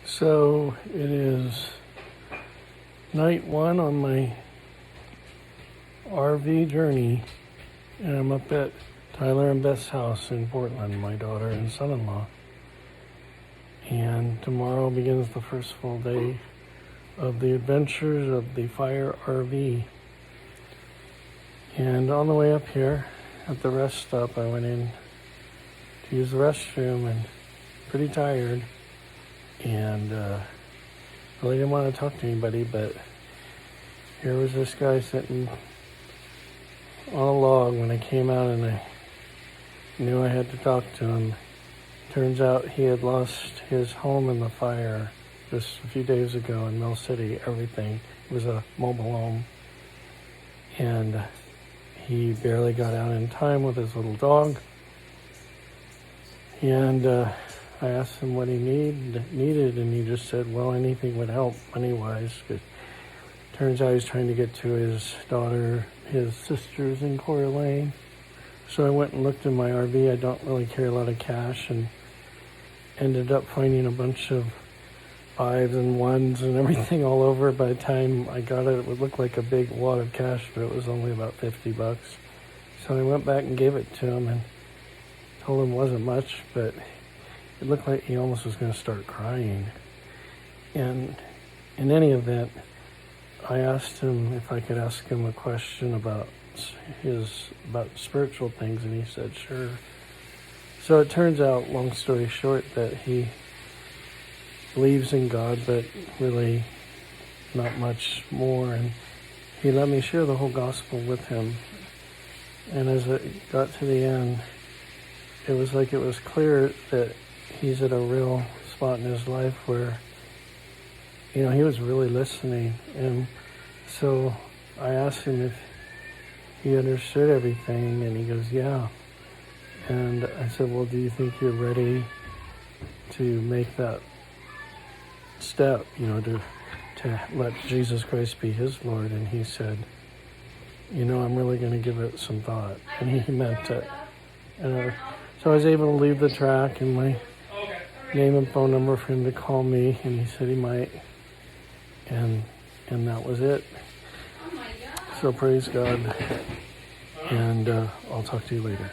So it is night one on my RV journey, and I'm up at Tyler and Beth's house in Portland, my daughter and son-in-law. And tomorrow begins the first full day of the adventures of the Fire RV. And on the way up here at the rest stop, I went in to use the restroom and pretty tired. And really didn't want to talk to anybody, but here was this guy sitting on a log when I came out, and I knew I had to talk to him. Turns out he had lost his home in the fire just a few days ago in Mill City. Everything. It was a mobile home, and he barely got out in time with his little dog. And I asked him what he needed, and he just said, well, anything would help money-wise. But turns out he's trying to get to his daughter, his sister's in Coeur Lane. So I went and looked in my RV. I don't really carry a lot of cash, and ended up finding a bunch of 5s and 1s and everything all over. By the time I got it, it would look like a big wad of cash, but it was only about $50. So I went back and gave it to him and told him it wasn't much, but it looked like he almost was going to start crying. And in any event, I asked him if I could ask him a question about spiritual things, and he said sure. So it turns out, long story short, that he believes in God, but really not much more. And he let me share the whole gospel with him. And as it got to the end, it was like it was clear that he's at a real spot in his life where, he was really listening. And so I asked him if he understood everything, and he goes, yeah. And I said, well, do you think you're ready to make that step, to let Jesus Christ be his Lord? And he said, I'm really going to give it some thought. And he meant it. So I was able to leave the track and my name and phone number for him to call me, and he said he might. And that was it. So praise God. And I'll talk to you later.